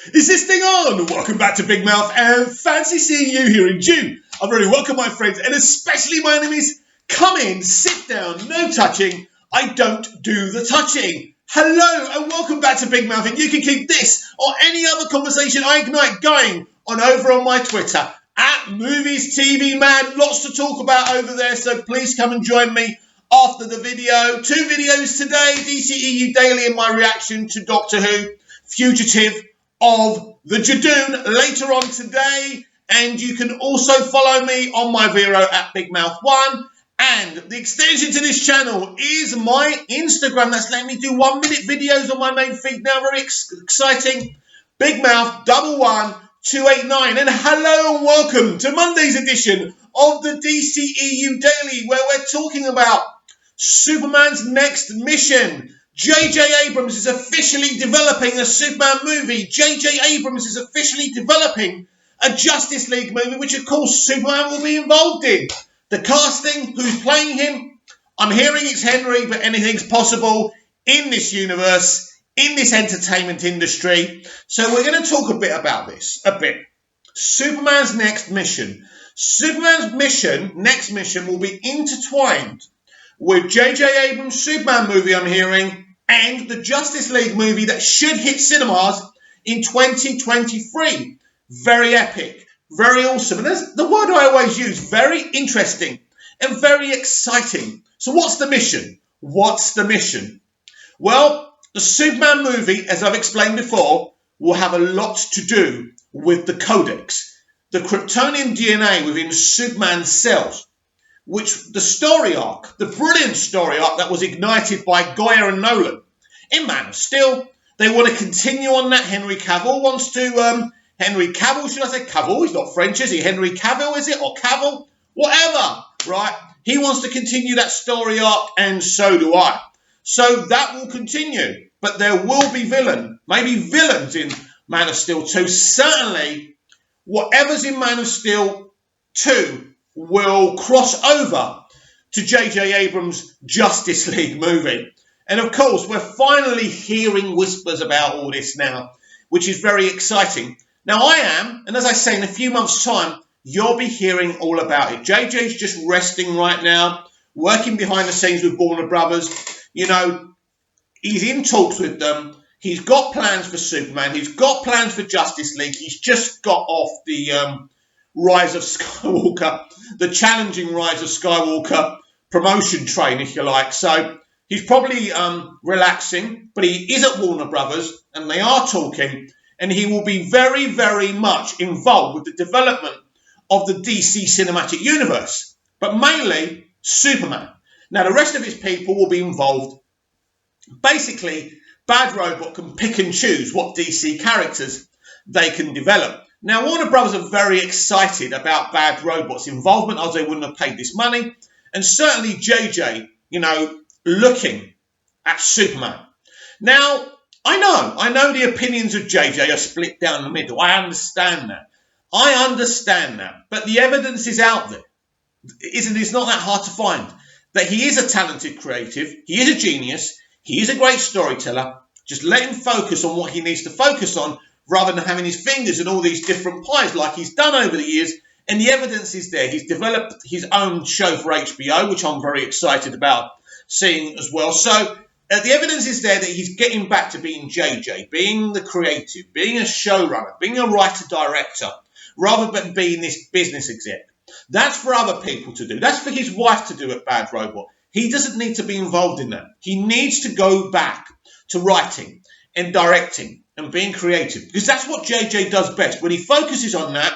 Is this thing on? Welcome back to Big Mouth and fancy seeing you here in June. I'm very welcome, my friends, and especially my enemies. Come in, sit down, no touching. I don't do the touching. Hello and welcome back to Big Mouth, and you can keep this or any other conversation I ignite going over on my Twitter at Movies TV Mad. Lots to talk about over there, so please come and join me after the video. 2 videos today, DCEU Daily and my reaction to Doctor Who, Fugitive of the Judoon later on today. And you can also follow me on my Vero at BigMouth1. And the extension to this channel is my Instagram. That's letting me do 1 minute videos on my main feed now. Very exciting. BigMouth11289. And hello and welcome to Monday's edition of the DCEU Daily, where we're talking about Superman's next mission. J.J. Abrams is officially developing a Superman movie. J.J. Abrams is officially developing a Justice League movie, which of course Superman will be involved in. The casting, who's playing him, I'm hearing it's Henry, but anything's possible in this universe, in this entertainment industry. So we're going to talk a bit about this, Superman's next mission. Superman's next mission will be intertwined with J.J. Abrams' Superman movie, I'm hearing, and the Justice League movie that should hit cinemas in 2023. Very epic, very awesome. And that's the word I always use, very interesting and very exciting. So what's the mission? What's the mission? Well, the Superman movie, as I've explained before, will have a lot to do with the Codex, the Kryptonian DNA within Superman's cells, which the story arc, the brilliant story arc that was ignited by Goya and Nolan in Man of Steel, they want to continue on that. Henry Cavill wants to, Henry Cavill, should I say Cavill? He's not French, is he? Henry Cavill, is it? Or Cavill? Whatever, right? He wants to continue that story arc, and so do I. So that will continue, but there will be maybe villains in Man of Steel 2. Certainly, whatever's in Man of Steel 2 will cross over to J.J. Abrams' Justice League movie. And of course, we're finally hearing whispers about all this now, which is very exciting. Now I am, and as I say, in a few months' time, you'll be hearing all about it. JJ's just resting right now, working behind the scenes with Warner Brothers. You know, he's in talks with them. He's got plans for Superman. He's got plans for Justice League. He's just got off the Rise of Skywalker, the challenging Rise of Skywalker promotion train, if you like. So he's probably relaxing, but he is at Warner Brothers, and they are talking, and he will be very, very much involved with the development of the DC cinematic universe, but mainly Superman. Now, the rest of his people will be involved. Basically, Bad Robot can pick and choose what DC characters they can develop. Now, Warner Brothers are very excited about Bad Robot's involvement, as they wouldn't have paid this money. And certainly JJ, looking at Superman. Now, I know the opinions of JJ are split down the middle. I understand that. But the evidence is out there. It's not that hard to find. That he is a talented creative. He is a genius. He is a great storyteller. Just let him focus on what he needs to focus on, rather than having his fingers in all these different pies like he's done over the years. And the evidence is there. He's developed his own show for HBO, which I'm very excited about seeing as well. So the evidence is there that he's getting back to being JJ, being the creative, being a showrunner, being a writer-director, rather than being this business exec. That's for other people to do. That's for his wife to do at Bad Robot. He doesn't need to be involved in that. He needs to go back to writing and directing and being creative, because that's what JJ does best. When he focuses on that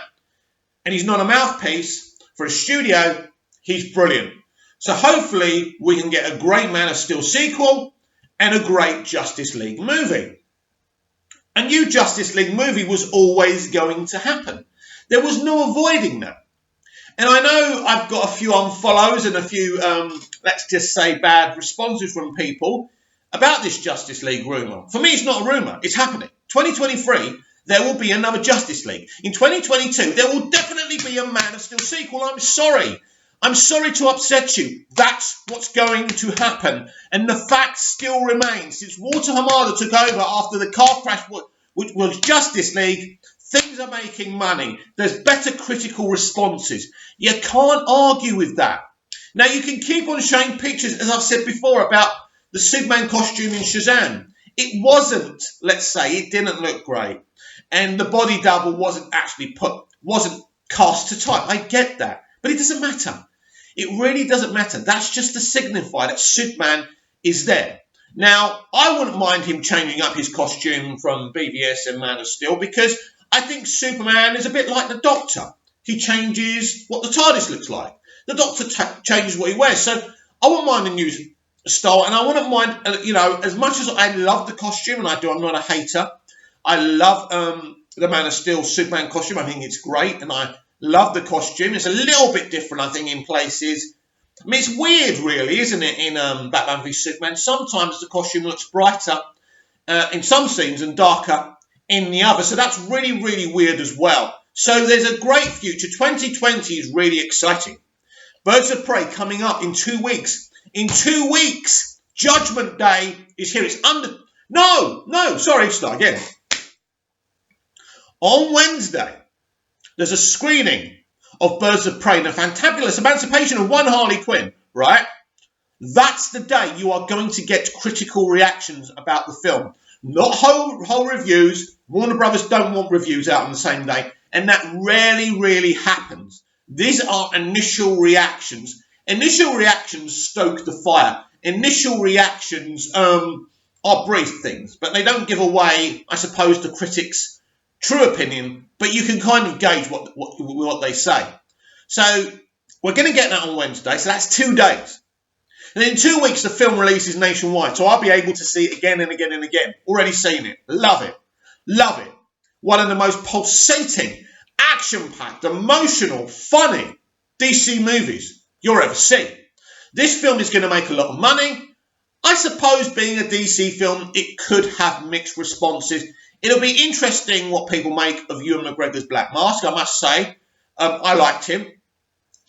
and he's not a mouthpiece for a studio, he's brilliant. So hopefully we can get a great Man of Steel sequel and a great Justice League movie. A new Justice League movie was always going to happen. There was no avoiding that. And I know I've got a few unfollows and a few, let's just say, bad responses from people about this Justice League rumour. For me, it's not a rumour. It's happening. 2023, there will be another Justice League. In 2022, there will definitely be a Man of Steel sequel. I'm sorry. I'm sorry to upset you. That's what's going to happen. And the fact still remains. Since Walter Hamada took over after the car crash which was Justice League. Things are making money. There's better critical responses. You can't argue with that. Now, you can keep on showing pictures, as I've said before, about the Superman costume in Shazam. It wasn't, let's say, it didn't look great. And the body double wasn't cast to type. I get that. But it doesn't matter. It really doesn't matter. That's just to signify that Superman is there. Now, I wouldn't mind him changing up his costume from BVS and Man of Steel, because I think Superman is a bit like the Doctor. He changes what the TARDIS looks like. The Doctor changes what he wears. So I wouldn't mind a new style, and I wouldn't mind, as much as I love the costume, and I do, I'm not a hater. I love the Man of Steel Superman costume. I think it's great, and I love the costume. It's a little bit different, I think, in places. I mean, it's weird, really, isn't it, in Batman v Superman? Sometimes the costume looks brighter in some scenes and darker in the other. So that's really, really weird as well. So there's a great future. 2020 is really exciting. Birds of Prey coming up in 2 weeks. In 2 weeks, Judgment Day is here. Start again. On Wednesday, there's a screening of Birds of Prey and a fantabulous emancipation of one Harley Quinn, right? That's the day you are going to get critical reactions about the film. Not whole reviews. Warner Brothers don't want reviews out on the same day. And that rarely, really happens. These are initial reactions. Initial reactions stoke the fire. Initial reactions are brief things. But they don't give away, I suppose, the critics' true opinion. But you can kind of gauge what they say. So we're going to get that on Wednesday. So that's 2 days. And in 2 weeks, the film releases nationwide. So I'll be able to see it again and again and again. Already seen it. Love it. Love it. One of the most pulsating, action-packed, emotional, funny DC movies you'll ever see. This film is going to make a lot of money. I suppose, being a DC film, it could have mixed responses. It'll be interesting what people make of Ewan McGregor's Black Mask, I must say. I liked him.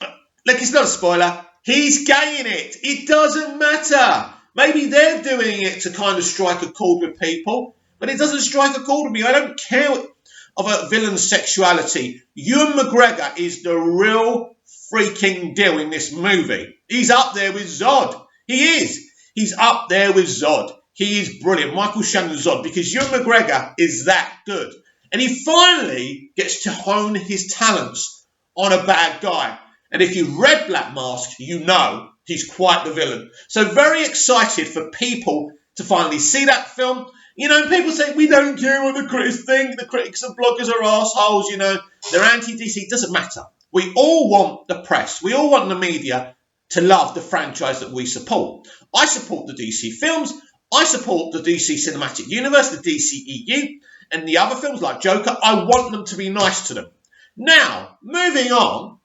Look, it's not a spoiler. He's gay in it. It doesn't matter. Maybe they're doing it to kind of strike a chord with people, but it doesn't strike a chord with me. I don't care of a villain's sexuality. Ewan McGregor is the real freaking deal in this movie. He's up there with Zod. He is. He's up there with Zod. He is brilliant. Michael Shannon Zod, because Ewan McGregor is that good. And he finally gets to hone his talents on a bad guy. And if you've read Black Mask, you know he's quite the villain. So very excited for people to finally see that film. You know, people say, we don't care what the critics think. The critics and bloggers are assholes, you know. They're anti-DC. It doesn't matter. We all want the press. We all want the media to love the franchise that we support. I support the DC films. I support the DC Cinematic Universe, the DCEU, and the other films like Joker. I want them to be nice to them. Now, moving on,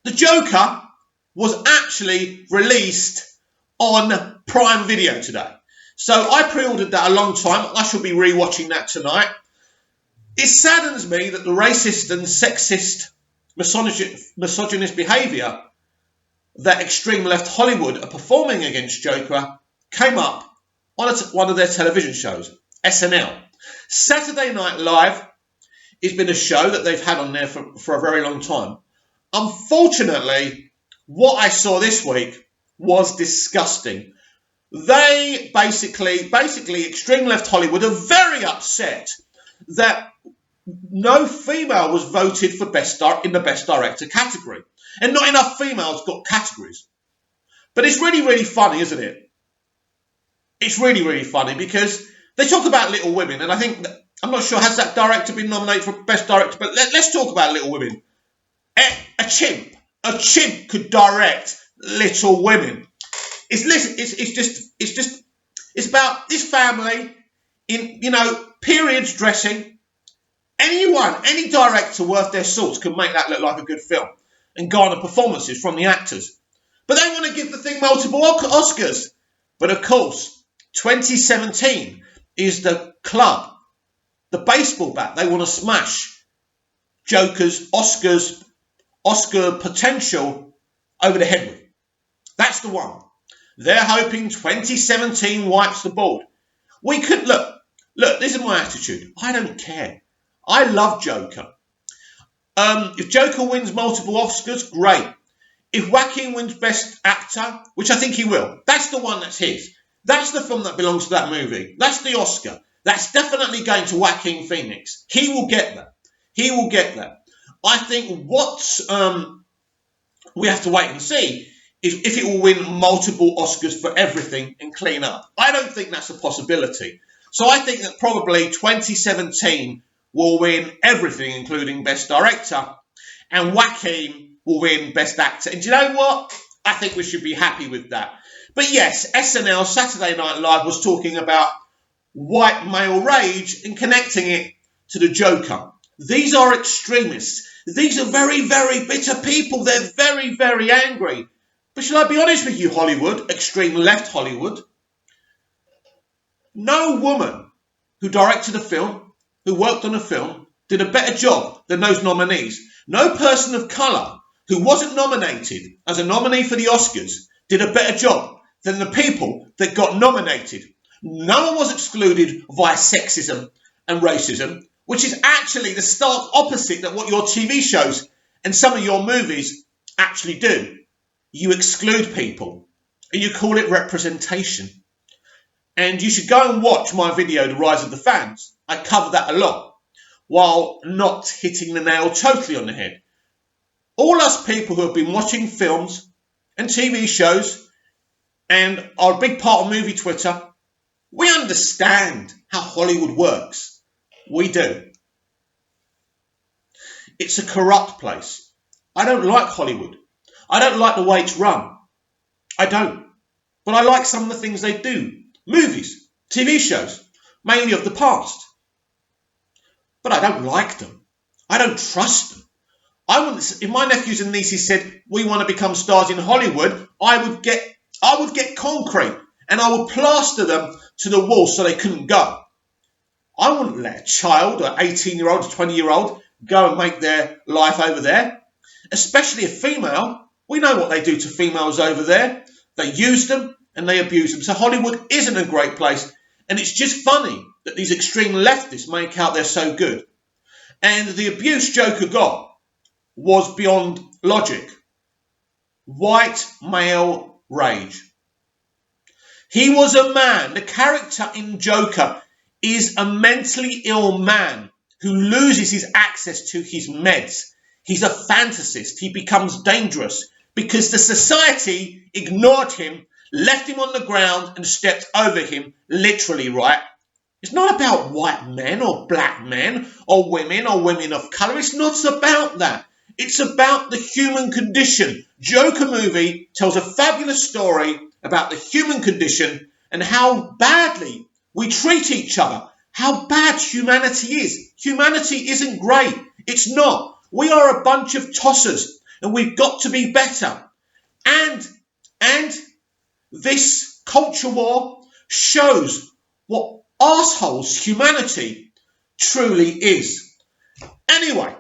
the Joker was actually released on Prime Video today. So I pre-ordered that a long time. I shall be rewatching that tonight. It saddens me that the racist and sexist, misogynist behaviour that extreme left Hollywood are performing against Joker came up on one of their television shows, SNL. Saturday Night Live has been a show that they've had on there for a very long time. Unfortunately, what I saw this week was disgusting. They basically, extreme left Hollywood are very upset that no female was voted for in the Best Director category. And not enough females got categories. But it's really, really funny, isn't it? It's really, really funny because they talk about Little Women. And I think, I'm not sure, has that director been nominated for Best Director? But let's talk about Little Women. A chimp could direct Little Women. It's about this family in, periods dressing. Any director worth their salt can make that look like a good film and garner performances from the actors. But they want to give the thing multiple Oscars. But of course, 2017 is the club, the baseball bat they want to smash Joker's Oscar potential over the head with. That's the one. They're hoping 2017 wipes the board. Look, this is my attitude. I don't care. I love Joker. If Joker wins multiple Oscars, great. If Joaquin wins Best Actor, which I think he will, that's the one that's his. That's the film that belongs to that movie. That's the Oscar. That's definitely going to Joaquin Phoenix. He will get that. He will get that. I think what we have to wait and see is if it will win multiple Oscars for everything and clean up. I don't think that's a possibility. So I think that probably 2017 will win everything, including Best Director, and Joaquin will win Best Actor. And do you know what? I think we should be happy with that. But yes, SNL, Saturday Night Live, was talking about white male rage and connecting it to the Joker. These are extremists. These are very, very bitter people. They're very, very angry. But shall I be honest with you, Hollywood, extreme left Hollywood? No woman who directed a film, who worked on a film, did a better job than those nominees. No person of colour who wasn't nominated as a nominee for the Oscars did a better job than the people that got nominated. No one was excluded via sexism and racism, which is actually the stark opposite of what your TV shows and some of your movies actually do. You exclude people and you call it representation. And you should go and watch my video, The Rise of the Fans. I cover that a lot, while not hitting the nail totally on the head. All us people who have been watching films and TV shows and are a big part of movie Twitter, we understand how Hollywood works. We do. It's a corrupt place. I don't like Hollywood. I don't like the way it's run. I don't. But I like some of the things they do. Movies, TV shows, mainly of the past. But I don't like them. I don't trust them. If my nephews and nieces said, we want to become stars in Hollywood, I would get concrete and I would plaster them to the wall so they couldn't go. I wouldn't let a child, or 18-year-old, or 20-year-old, go and make their life over there. Especially a female. We know what they do to females over there. They use them and they abuse them. So Hollywood isn't a great place. And it's just funny that these extreme leftists make out they're so good. And the abuse Joker got was beyond logic. White male rage. He was a man. The character in Joker is a mentally ill man who loses his access to his meds. He's a fantasist. He becomes dangerous because the society ignored him, left him on the ground and stepped over him, literally, right? It's not about white men or black men or women of colour. It's not about that. It's about the human condition. Joker movie tells a fabulous story about the human condition and how badly we treat each other, how bad humanity is. Humanity isn't great. It's not. We are a bunch of tossers and we've got to be better. And this culture war shows what arseholes humanity truly is. Anyway,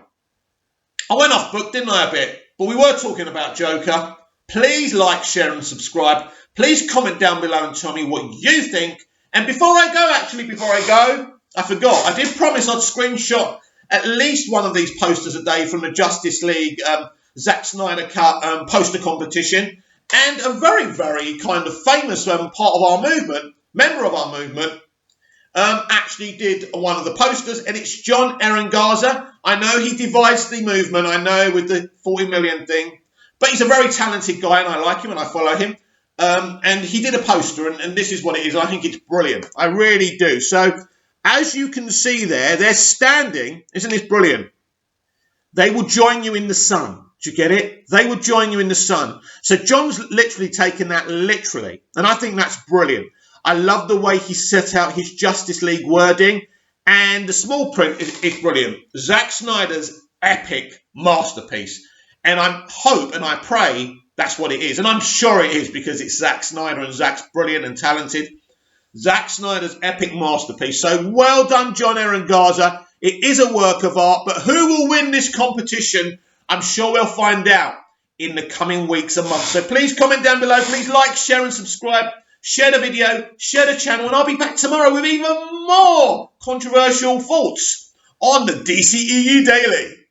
I went off book, didn't I, a bit? But we were talking about Joker. Please like, share and subscribe. Please comment down below and tell me what you think. And before I go, I forgot. I did promise I'd screenshot at least one of these posters a day from the Justice League Zack Snyder cut poster competition. And a very, very kind of famous part of our movement, member of our movement, actually did one of the posters, and it's John Erengaza. I know he divides the movement, I know, with the 40 million thing, but he's a very talented guy, and I like him, and I follow him. And he did a poster, and this is what it is. I think it's brilliant. I really do. So, as you can see there, they're standing. Isn't this brilliant? They will join you in the sun. Do you get it? They will join you in the sun. So John's literally taken that literally. And I think that's brilliant. I love the way he set out his Justice League wording. And the small print is brilliant. Zack Snyder's epic masterpiece. And I hope and I pray that's what it is. And I'm sure it is because it's Zack Snyder and Zack's brilliant and talented. Zack Snyder's epic masterpiece. So well done, John Erengaza. It is a work of art. But who will win this competition? I'm sure we'll find out in the coming weeks and months. So please comment down below. Please like, share and subscribe. share the video, share the channel, and I'll be back tomorrow with even more controversial thoughts on the DCEU Daily.